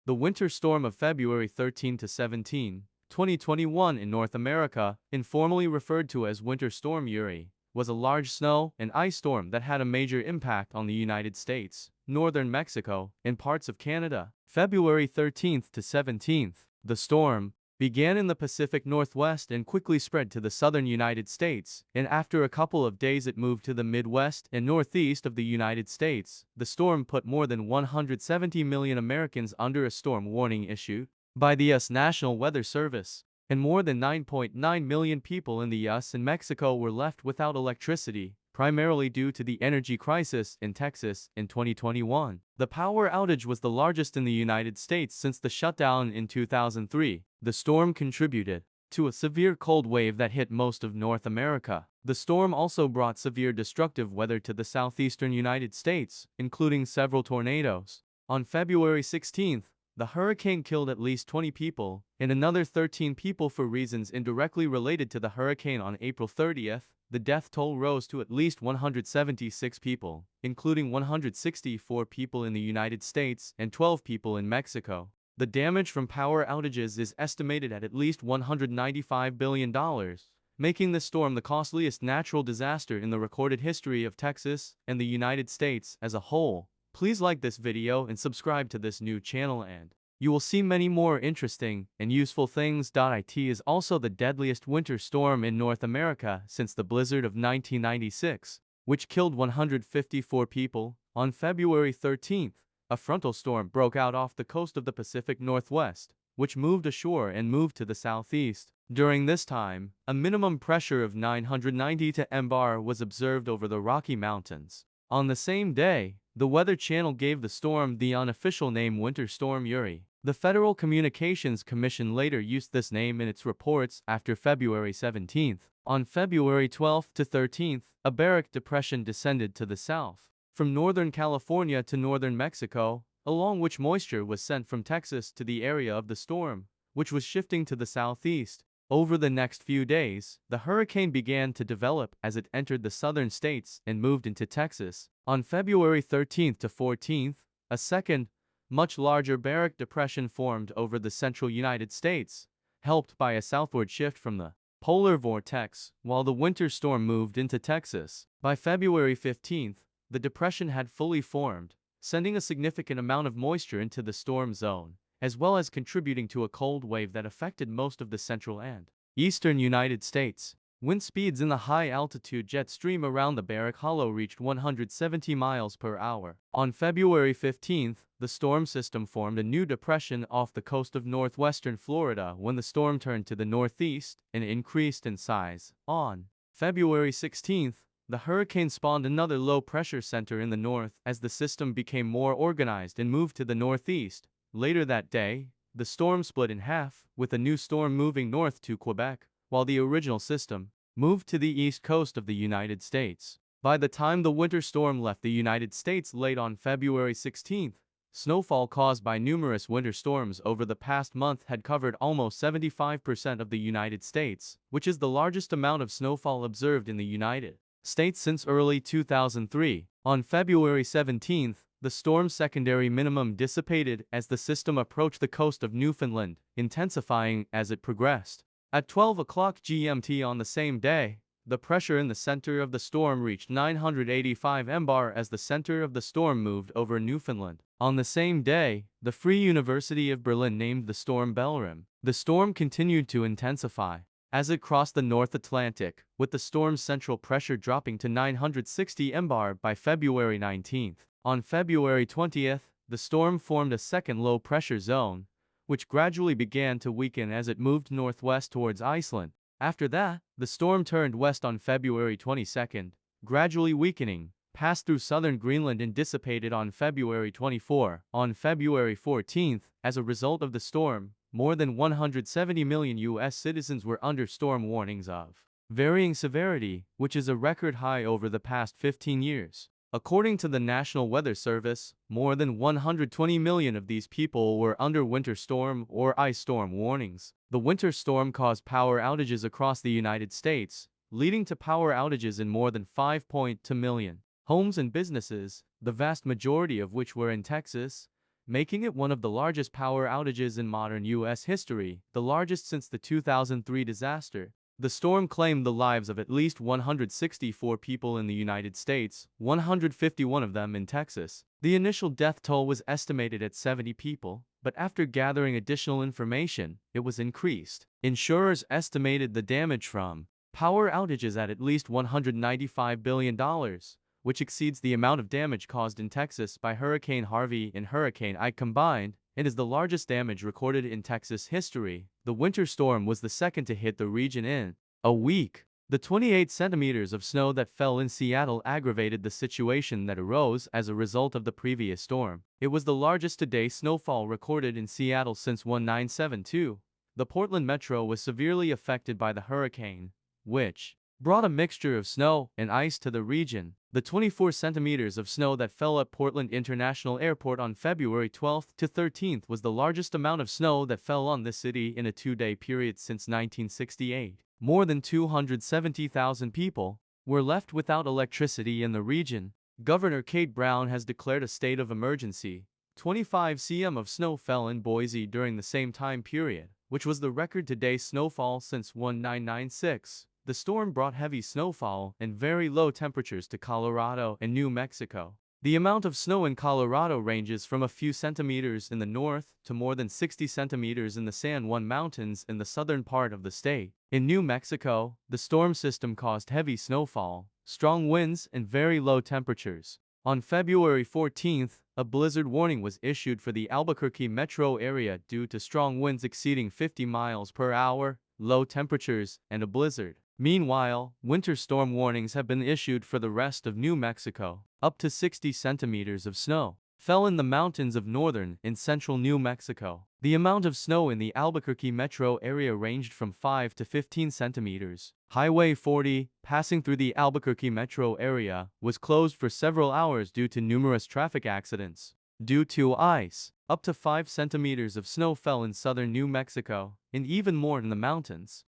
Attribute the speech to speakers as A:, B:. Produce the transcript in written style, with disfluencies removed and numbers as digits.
A: The winter storm of February 13 to 17, 2021 in North America, informally referred to as Winter Storm Uri, was a large snow and ice storm that had a major impact on the United States, northern Mexico, and parts of Canada. February 13th to 17th, the storm began in the Pacific Northwest and quickly spread to the southern United States, and after a couple of days it moved to the Midwest and Northeast of the United States. The storm put more than 170 million Americans under a storm warning issued by the U.S. National Weather Service, and more than 9.9 million people in the U.S. and Mexico were left without electricity, primarily due to the energy crisis in Texas in 2021. The power outage was the largest in the United States since the shutdown in 2003. The storm contributed to a severe cold wave that hit most of North America. The storm also brought severe destructive weather to the southeastern United States, including several tornadoes. On February 16th, the hurricane killed at least 20 people, and another 13 people for reasons indirectly related to the hurricane. On April 30th, the death toll rose to at least 176 people, including 164 people in the United States and 12 people in Mexico. The damage from power outages is estimated at least $195 billion, making the storm the costliest natural disaster in the recorded history of Texas and the United States as a whole. Please like this video and subscribe to this new channel, and you will see many more interesting and useful things. It is also the deadliest winter storm in North America since the blizzard of 1996, which killed 154 people. On February 13th, a frontal storm broke out off the coast of the Pacific Northwest, which moved ashore and moved to the southeast. During this time, a minimum pressure of 990 bar was observed over the Rocky Mountains. On the same day, the Weather Channel gave the storm the unofficial name Winter Storm Uri. The Federal Communications Commission later used this name in its reports after February 17th. On February 12th to 13th, a Baric Depression descended to the south, from northern California to northern Mexico, along which moisture was sent from Texas to the area of the storm, which was shifting to the southeast. Over the next few days, the hurricane began to develop as it entered the southern states and moved into Texas. On February 13th to 14th, a second, much larger Baric Depression formed over the central United States, helped by a southward shift from the polar vortex, while the winter storm moved into Texas. By February 15th, the depression had fully formed, sending a significant amount of moisture into the storm zone, as well as contributing to a cold wave that affected most of the central and eastern United States. Wind speeds in the high-altitude jet stream around the Baric Hollow reached 170 miles per hour. On February 15th, the storm system formed a new depression off the coast of northwestern Florida when the storm turned to the northeast and increased in size. On February 16th, the hurricane spawned another low-pressure center in the north as the system became more organized and moved to the northeast. Later that day, the storm split in half, with a new storm moving north to Quebec, while the original system moved to the east coast of the United States. By the time the winter storm left the United States late on February 16th, snowfall caused by numerous winter storms over the past month had covered almost 75% of the United States, which is the largest amount of snowfall observed in the United States since early 2003. On February 17th, the storm's secondary minimum dissipated as the system approached the coast of Newfoundland, intensifying as it progressed. At 12 o'clock GMT on the same day, the pressure in the center of the storm reached 985 bar as the center of the storm moved over Newfoundland. On the same day, the Free University of Berlin named the storm Belrim. The storm continued to intensify as it crossed the North Atlantic, with the storm's central pressure dropping to 960 bar by February 19th. On February 20th, the storm formed a second low-pressure zone, which gradually began to weaken as it moved northwest towards Iceland. After that, the storm turned west on February 22nd, gradually weakening, passed through southern Greenland and dissipated on February 24. On February 14th, as a result of the storm, more than 170 million U.S. citizens were under storm warnings of varying severity, which is a record high over the past 15 years. According to the National Weather Service, more than 120 million of these people were under winter storm or ice storm warnings. The winter storm caused power outages across the United States, leading to power outages in more than 5.2 million homes and businesses, the vast majority of which were in Texas, making it one of the largest power outages in modern U.S. history, the largest since the 2003 disaster. The storm claimed the lives of at least 164 people in the United States, 151 of them in Texas. The initial death toll was estimated at 70 people, but after gathering additional information, it was increased. Insurers estimated the damage from power outages at least $195 billion, which exceeds the amount of damage caused in Texas by Hurricane Harvey and Hurricane Ike combined, and is the largest damage recorded in Texas history. The winter storm was the second to hit the region in a week. The 28 centimeters of snow that fell in Seattle aggravated the situation that arose as a result of the previous storm. It was the largest to-date snowfall recorded in Seattle since 1972. The Portland metro was severely affected by the hurricane, which brought a mixture of snow and ice to the region. The 24 centimeters of snow that fell at Portland International Airport on February 12th to 13th was the largest amount of snow that fell on the city in a two-day period since 1968. More than 270,000 people were left without electricity in the region. Governor Kate Brown has declared a state of emergency. 25 cm of snow fell in Boise during the same time period, which was the record-to-date snowfall since 1996. The storm brought heavy snowfall and very low temperatures to Colorado and New Mexico. The amount of snow in Colorado ranges from a few centimeters in the north to more than 60 centimeters in the San Juan Mountains in the southern part of the state. In New Mexico, the storm system caused heavy snowfall, strong winds, and very low temperatures. On February 14th, a blizzard warning was issued for the Albuquerque metro area due to strong winds exceeding 50 miles per hour, low temperatures, and a blizzard. Meanwhile, winter storm warnings have been issued for the rest of New Mexico. Up to 60 centimeters of snow fell in the mountains of northern and central New Mexico. The amount of snow in the Albuquerque metro area ranged from 5 to 15 centimeters. Highway 40, passing through the Albuquerque metro area, was closed for several hours due to numerous traffic accidents. Due to ice, up to 5 centimeters of snow fell in southern New Mexico, and even more in the mountains.